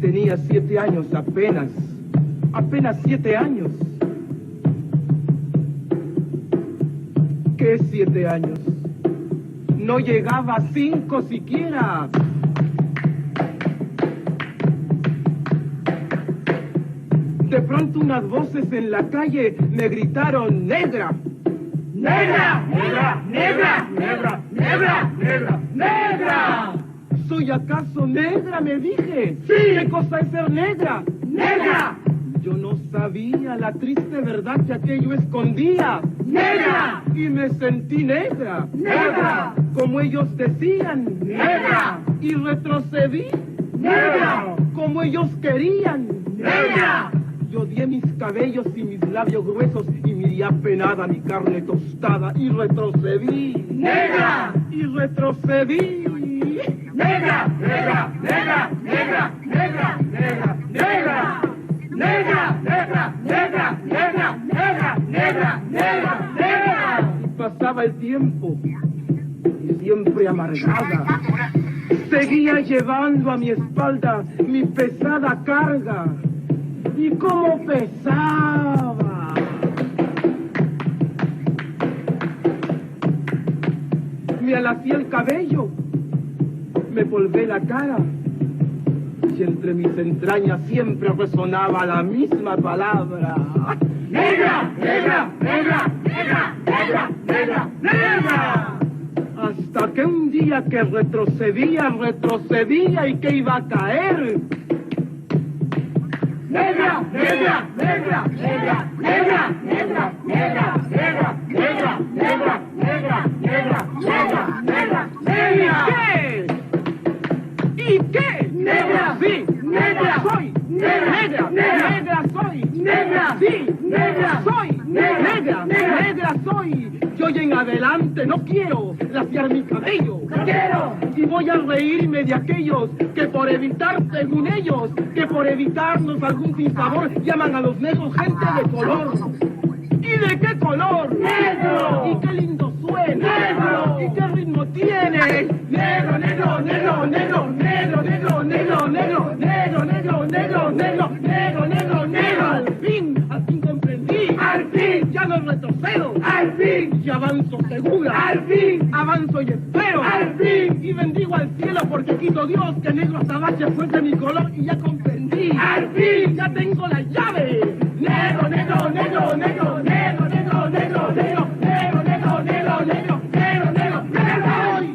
Tenía 7 años apenas 7 años. ¿Qué 7 años? No llegaba a 5 siquiera. De pronto unas voces en la calle me gritaron: ¡Negra! ¡Negra! ¡Negra! ¡Negra! ¡Negra! ¡Negra! ¡Negra! ¡Negra! ¿Soy acaso negra?, me dije. ¡Sí! ¿Qué cosa es ser negra? ¡Negra! Yo no sabía la triste verdad que aquello escondía. ¡Negra! Y me sentí negra. ¡Negra! Como ellos decían. ¡Negra! Y retrocedí. ¡Negra! Como ellos querían. ¡Negra! Yo odié mis cabellos y mis labios gruesos y miré apenada mi carne tostada y retrocedí. ¡Negra! Y retrocedí. ¡Negra! ¡Negra! ¡Negra! ¡Negra! ¡Negra! ¡Negra! ¡Negra! ¡Negra! ¡Negra! ¡Negra! ¡Negra! ¡Negra! ¡Negra! ¡Negra! ¡Negra! Y pasaba el tiempo y siempre amargada seguía llevando a mi espalda mi pesada carga. ¡Y cómo pesaba! Me alacé el cabello, me polvé la cara, y entre mis entrañas siempre resonaba la misma palabra: ¡Negra! ¡Negra! ¡Negra! ¡Negra! ¡Negra! ¡Negra! ¡Negra! Hasta que un día que retrocedía y que iba a caer. ¡Negra! ¡Negra! ¡Negra! ¡Negra! ¡Negra! ¡Negra! ¡Negra! ¡Negra! ¡Negra! ¡Negra! ¡Negra! ¡Negra! ¡Negra! ¡Negra! ¡Negra! ¿Qué? ¿Y qué? ¡Negra! ¡Sí! ¡Negra! ¡Soy! ¡Negra! ¡Negra! ¡Negra soy! ¡Negra! ¡Sí! ¡Negra! ¡Soy! ¡Negra! ¡Negra soy! Yo hoy en adelante no quiero laciar mi cabello. ¡Quiero! Y voy a reírme de aquellos que por evitar, según ellos, que por evitarnos algún sinsabor llaman a los negros gente de color. ¿Y de qué color? ¡Negro! ¿Y qué lindo suena? ¡Negro! ¿Y qué ritmo tiene? ¡Negro, negro, negro, negro, negro, negro, negro, negro, negro, negro, negro, negro, negro, negro, negro! Al fin comprendí. ¡Al fin! Ya no retrocedo. ¡Al fin! Y avanzo segura. ¡Al fin! Avanzo y espero. ¡Al fin! Y bendigo al cielo porque quiso Dios que negro azabache fuese mi color y ya comprendí. ¡Al fin! Ya tengo la llave. Negro, negro, negro, negro, negro, negro, negro, negro, negro, negro, negro, negro, negro, negro, negro.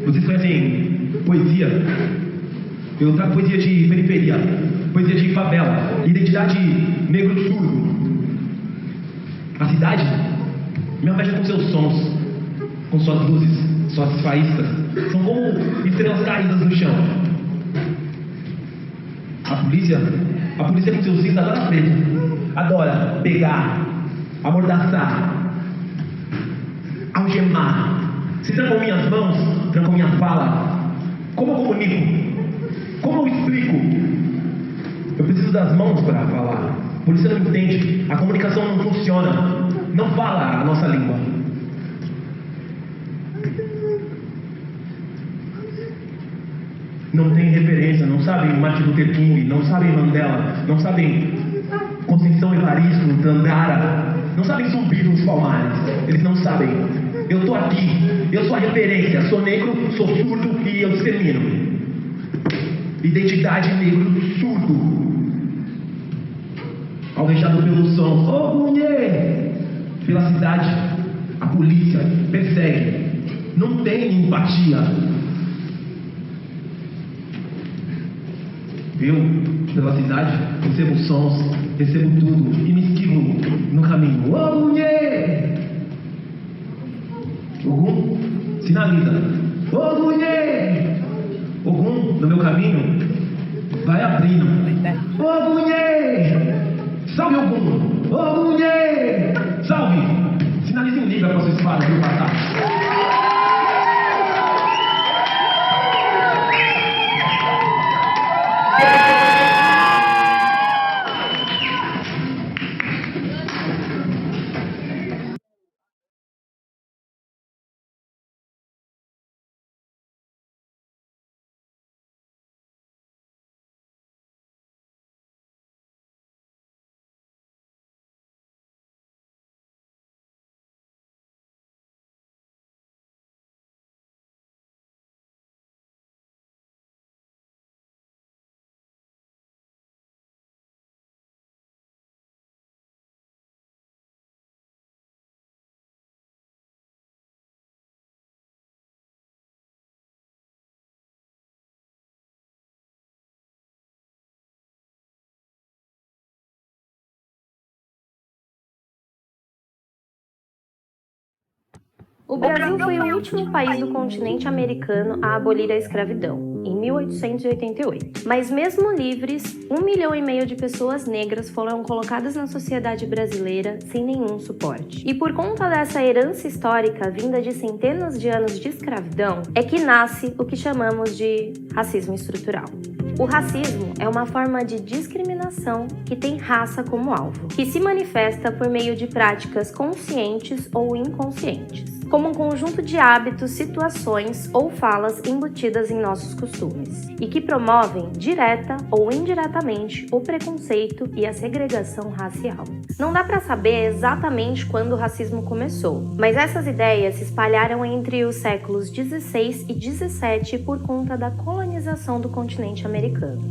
Vocês conhecem poesia? Eu trago poesia de periferia, poesia de favela, identidade negro surdo. A cidade me alveja com seus sons, com suas luzes, suas faíscas. São como estrelas caídas no chão. A polícia com seus rins adora preso, adora pegar, amordaçar, algemar. Se trancam minhas mãos, trancam minha fala. Como eu comunico? Como eu explico? Eu preciso das mãos para falar. A polícia não entende, a comunicação não funciona. Não fala a nossa língua. não têm referência, não sabem Martin Luther King, não sabem Mandela, não sabem Conceição Evaristo, Dandara, não sabem Zumbi dos Palmares, eles não sabem. Eu tô aqui, eu sou a referência, sou negro, sou surdo e eu discrimino. Identidade negro surdo. Alvejado pelo som, ô mulher! Pela cidade, a polícia persegue. Não tem empatia. Eu, pela cidade, recebo sons, recebo tudo e me esquivo no caminho. Ô mulher! Ogum sinaliza. Ô mulher! Ogum, no meu caminho, vai abrindo. Ô mulher! Salve Ogum! Ô mulher! Salve! Sinalize um livro para sua espada, viu, passar. O Brasil foi o último país do continente americano a abolir a escravidão, em 1888. Mas mesmo livres, 1,5 milhão de pessoas negras foram colocadas na sociedade brasileira sem nenhum suporte. E por conta dessa herança histórica vinda de centenas de anos de escravidão, é que nasce o que chamamos de racismo estrutural. O racismo é uma forma de discriminação que tem raça como alvo, que se manifesta por meio de práticas conscientes ou inconscientes, como um conjunto de hábitos, situações ou falas embutidas em nossos costumes, e que promovem, direta ou indiretamente, o preconceito e a segregação racial. Não dá para saber exatamente quando o racismo começou, mas essas ideias se espalharam entre os séculos 16 e 17 por conta da colonização do continente americano.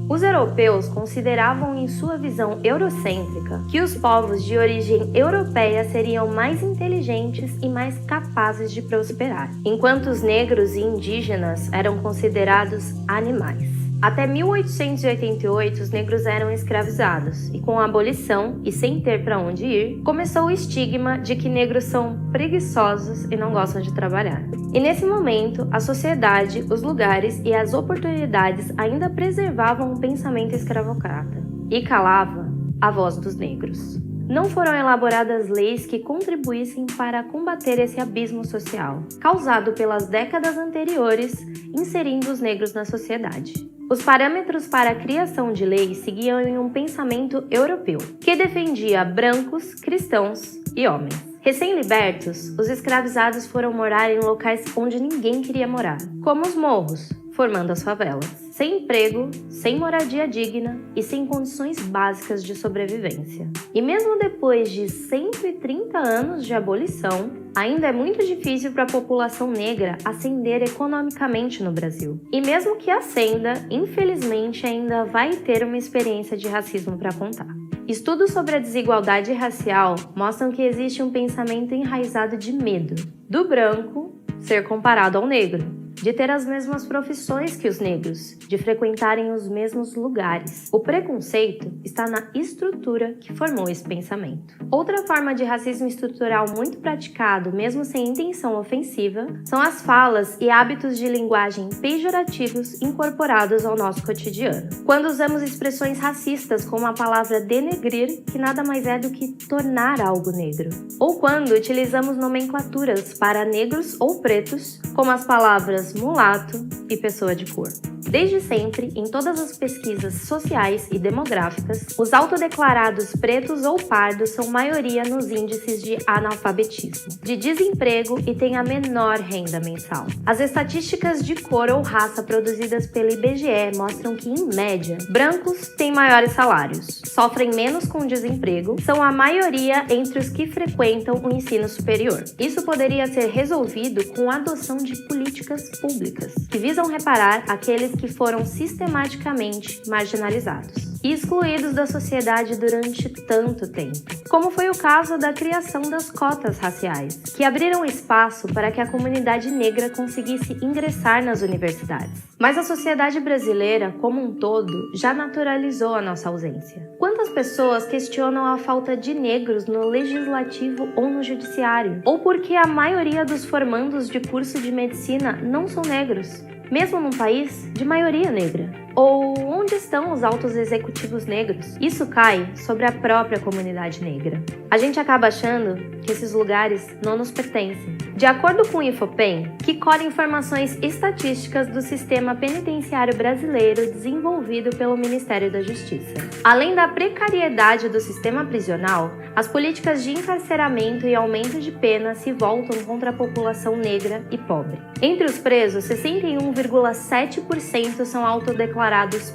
Os europeus consideravam em sua visão eurocêntrica que os povos de origem europeia seriam mais inteligentes e mais capazes de prosperar, enquanto os negros e indígenas eram considerados animais. Até 1888, os negros eram escravizados, e com a abolição, e sem ter para onde ir, começou o estigma de que negros são preguiçosos e não gostam de trabalhar. E nesse momento, a sociedade, os lugares e as oportunidades ainda preservavam o pensamento escravocrata, e calava a voz dos negros. Não foram elaboradas leis que contribuíssem para combater esse abismo social, causado pelas décadas anteriores, inserindo os negros na sociedade. Os parâmetros para a criação de leis seguiam em um pensamento europeu, que defendia brancos, cristãos e homens. Recém-libertos, os escravizados foram morar em locais onde ninguém queria morar, como os morros, formando as favelas, sem emprego, sem moradia digna e sem condições básicas de sobrevivência. E mesmo depois de 130 anos de abolição, ainda é muito difícil para a população negra ascender economicamente no Brasil. E mesmo que ascenda, infelizmente ainda vai ter uma experiência de racismo para contar. Estudos sobre a desigualdade racial mostram que existe um pensamento enraizado de medo do branco ser comparado ao negro, de ter as mesmas profissões que os negros, de frequentarem os mesmos lugares. O preconceito está na estrutura que formou esse pensamento. Outra forma de racismo estrutural muito praticado, mesmo sem intenção ofensiva, são as falas e hábitos de linguagem pejorativos incorporados ao nosso cotidiano. Quando usamos expressões racistas como a palavra denegrir, que nada mais é do que tornar algo negro. Ou quando utilizamos nomenclaturas para negros ou pretos, como as palavras mulato e pessoa de cor. Desde sempre, em todas as pesquisas sociais e demográficas, os autodeclarados pretos ou pardos são maioria nos índices de analfabetismo, de desemprego e têm a menor renda mensal. As estatísticas de cor ou raça produzidas pelo IBGE mostram que, em média, brancos têm maiores salários, sofrem menos com desemprego, são a maioria entre os que frequentam o ensino superior. Isso poderia ser resolvido com a adoção de políticas públicas, que visam reparar aqueles que foram sistematicamente marginalizados e excluídos da sociedade durante tanto tempo, como foi o caso da criação das cotas raciais, que abriram espaço para que a comunidade negra conseguisse ingressar nas universidades. Mas a sociedade brasileira, como um todo, já naturalizou a nossa ausência. Quantas pessoas questionam a falta de negros no legislativo ou no judiciário? Ou porque a maioria dos formandos de curso de medicina não são negros, mesmo num país de maioria negra? Ou onde estão os altos executivos negros? Isso cai sobre a própria comunidade negra. A gente acaba achando que esses lugares não nos pertencem. De acordo com o Infopem, que colhe informações estatísticas do sistema penitenciário brasileiro desenvolvido pelo Ministério da Justiça. Além da precariedade do sistema prisional, as políticas de encarceramento e aumento de pena se voltam contra a população negra e pobre. Entre os presos, 61,7% são autodeclarados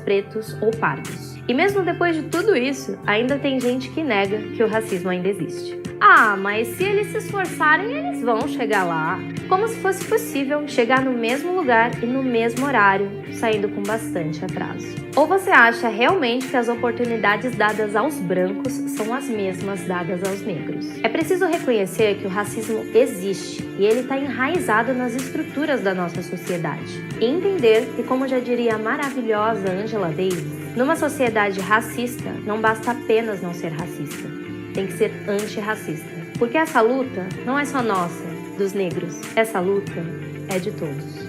pretos ou pardos. E mesmo depois de tudo isso, ainda tem gente que nega que o racismo ainda existe. Ah, mas se eles se esforçarem, eles vão chegar lá. Como se fosse possível chegar no mesmo lugar e no mesmo horário, saindo com bastante atraso. Ou você acha realmente que as oportunidades dadas aos brancos são as mesmas dadas aos negros? É preciso reconhecer que o racismo existe e ele está enraizado nas estruturas da nossa sociedade. E entender que, como já diria a maravilhosa Angela Davis, numa sociedade racista, não basta apenas não ser racista, tem que ser antirracista. Porque essa luta não é só nossa, dos negros. Essa luta é de todos.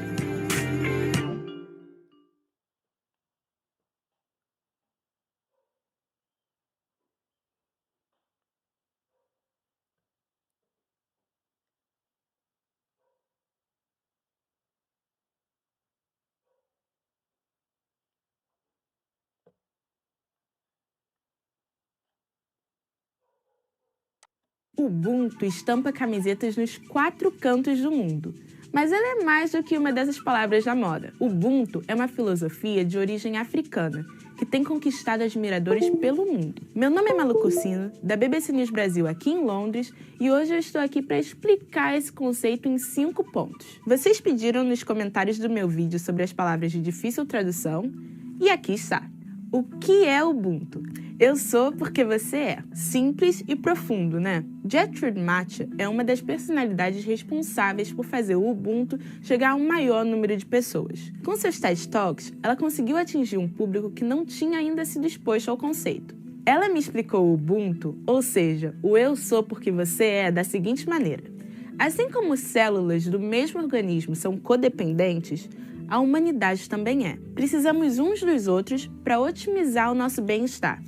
O Ubuntu estampa camisetas nos 4 cantos do mundo. Mas ela é mais do que uma dessas palavras da moda. Ubuntu é uma filosofia de origem africana, que tem conquistado admiradores pelo mundo. Meu nome é Malu Cursino, da BBC News Brasil aqui em Londres, e hoje eu estou aqui para explicar esse conceito em 5 pontos. Vocês pediram nos comentários do meu vídeo sobre as palavras de difícil tradução, e aqui está. O que é Ubuntu? Eu sou porque você é. Simples e profundo, né? Gertrude Matcha é uma das personalidades responsáveis por fazer o Ubuntu chegar a um maior número de pessoas. Com seus TED Talks, ela conseguiu atingir um público que não tinha ainda sido exposto ao conceito. Ela me explicou o Ubuntu, ou seja, o eu sou porque você é, da seguinte maneira. Assim como células do mesmo organismo são codependentes, a humanidade também é. Precisamos uns dos outros para otimizar o nosso bem-estar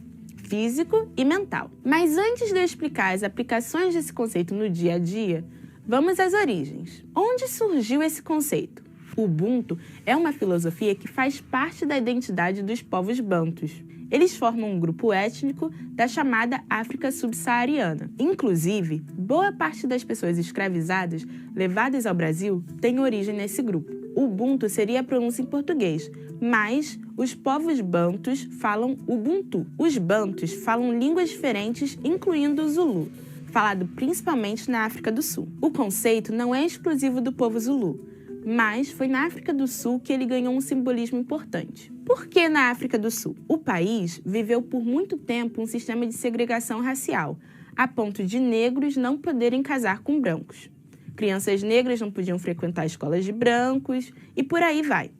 físico e mental. Mas antes de eu explicar as aplicações desse conceito no dia a dia, vamos às origens. Onde surgiu esse conceito? O Ubuntu é uma filosofia que faz parte da identidade dos povos bantus. Eles formam um grupo étnico da chamada África subsaariana. Inclusive, boa parte das pessoas escravizadas levadas ao Brasil tem origem nesse grupo. O Ubuntu seria a pronúncia em português, mas os povos bantus falam Ubuntu. Os bantus falam línguas diferentes, incluindo o Zulu, falado principalmente na África do Sul. O conceito não é exclusivo do povo Zulu, mas foi na África do Sul que ele ganhou um simbolismo importante. Por que na África do Sul? O país viveu por muito tempo um sistema de segregação racial, a ponto de negros não poderem casar com brancos. Crianças negras não podiam frequentar escolas de brancos e por aí vai.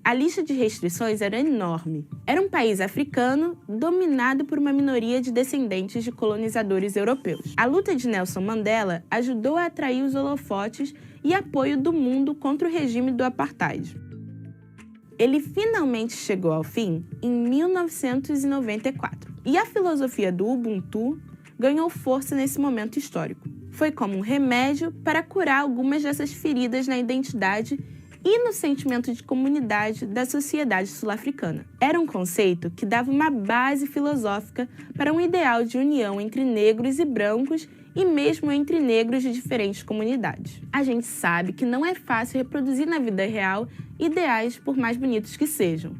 A lista de restrições era enorme. Era um país africano dominado por uma minoria de descendentes de colonizadores europeus. A luta de Nelson Mandela ajudou a atrair os holofotes e apoio do mundo contra o regime do apartheid. Ele finalmente chegou ao fim em 1994. E a filosofia do Ubuntu ganhou força nesse momento histórico. Foi como um remédio para curar algumas dessas feridas na identidade e no sentimento de comunidade da sociedade sul-africana. Era um conceito que dava uma base filosófica para um ideal de união entre negros e brancos e mesmo entre negros de diferentes comunidades. A gente sabe que não é fácil reproduzir na vida real ideais por mais bonitos que sejam,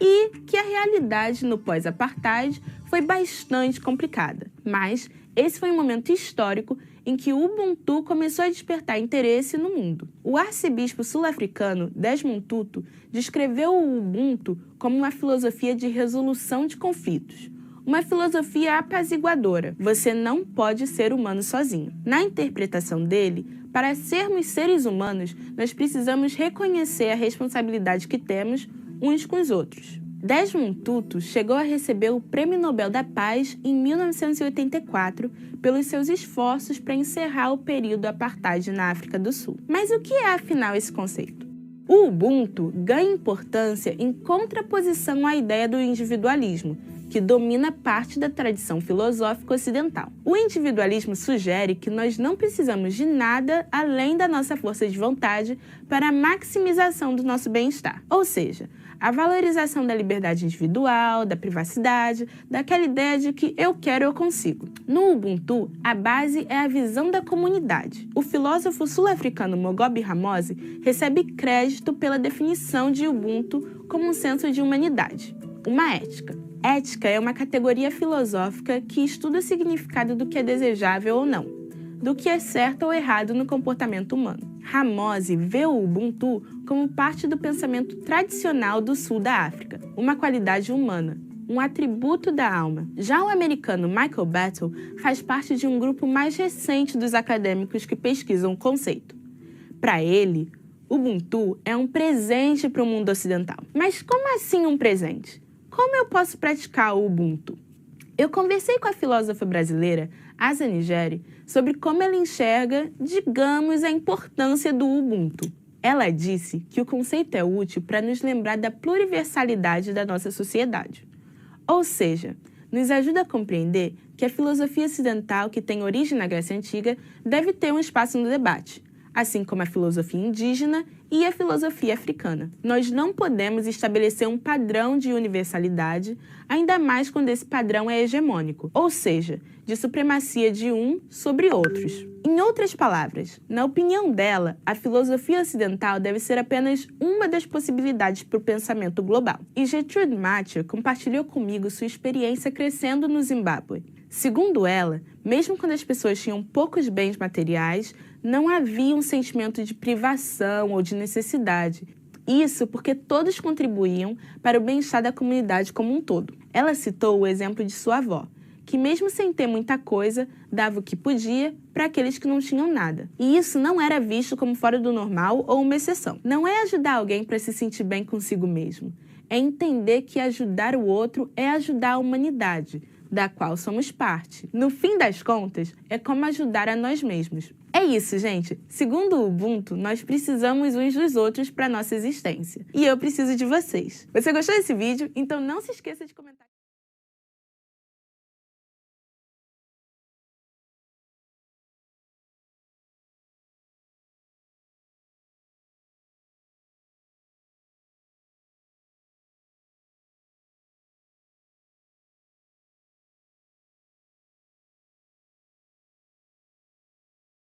e que a realidade no pós-apartheid foi bastante complicada. Mas esse foi um momento histórico em que o Ubuntu começou a despertar interesse no mundo. O arcebispo sul-africano Desmond Tutu descreveu o Ubuntu como uma filosofia de resolução de conflitos, uma filosofia apaziguadora. Você não pode ser humano sozinho. Na interpretação dele, para sermos seres humanos, nós precisamos reconhecer a responsabilidade que temos uns com os outros. Desmond Tutu chegou a receber o Prêmio Nobel da Paz em 1984 pelos seus esforços para encerrar o período apartheid na África do Sul. Mas o que é, afinal, esse conceito? O Ubuntu ganha importância em contraposição à ideia do individualismo, que domina parte da tradição filosófica ocidental. O individualismo sugere que nós não precisamos de nada além da nossa força de vontade para a maximização do nosso bem-estar. Ou seja, a valorização da liberdade individual, da privacidade, daquela ideia de que eu quero, eu consigo. No Ubuntu, a base é a visão da comunidade. O filósofo sul-africano Mogobe Ramose recebe crédito pela definição de Ubuntu como um senso de humanidade, uma ética. Ética é uma categoria filosófica que estuda o significado do que é desejável ou não, do que é certo ou errado no comportamento humano. Ramose vê o Ubuntu como parte do pensamento tradicional do sul da África, uma qualidade humana, um atributo da alma. Já o americano Michael Battle faz parte de um grupo mais recente dos acadêmicos que pesquisam o conceito. Para ele, Ubuntu é um presente para o mundo ocidental. Mas como assim um presente? Como eu posso praticar o Ubuntu? Eu conversei com a filósofa brasileira Asa Nigeri sobre como ela enxerga, digamos, a importância do Ubuntu. Ela disse que o conceito é útil para nos lembrar da pluriversalidade da nossa sociedade. Ou seja, nos ajuda a compreender que a filosofia ocidental, que tem origem na Grécia Antiga, deve ter um espaço no debate, assim como a filosofia indígena e a filosofia africana. Nós não podemos estabelecer um padrão de universalidade, ainda mais quando esse padrão é hegemônico, ou seja, de supremacia de um sobre outros. Em outras palavras, na opinião dela, a filosofia ocidental deve ser apenas uma das possibilidades para o pensamento global. E Gertrude Mathieu compartilhou comigo sua experiência crescendo no Zimbábue. Segundo ela, mesmo quando as pessoas tinham poucos bens materiais, não havia um sentimento de privação ou de necessidade. Isso porque todos contribuíam para o bem-estar da comunidade como um todo. Ela citou o exemplo de sua avó, que mesmo sem ter muita coisa, dava o que podia para aqueles que não tinham nada. E isso não era visto como fora do normal ou uma exceção. Não é ajudar alguém para se sentir bem consigo mesmo. É entender que ajudar o outro é ajudar a humanidade, da qual somos parte. No fim das contas, é como ajudar a nós mesmos. É isso, gente. Segundo o Ubuntu, nós precisamos uns dos outros para nossa existência. E eu preciso de vocês. Você gostou desse vídeo? Então não se esqueça de comentar.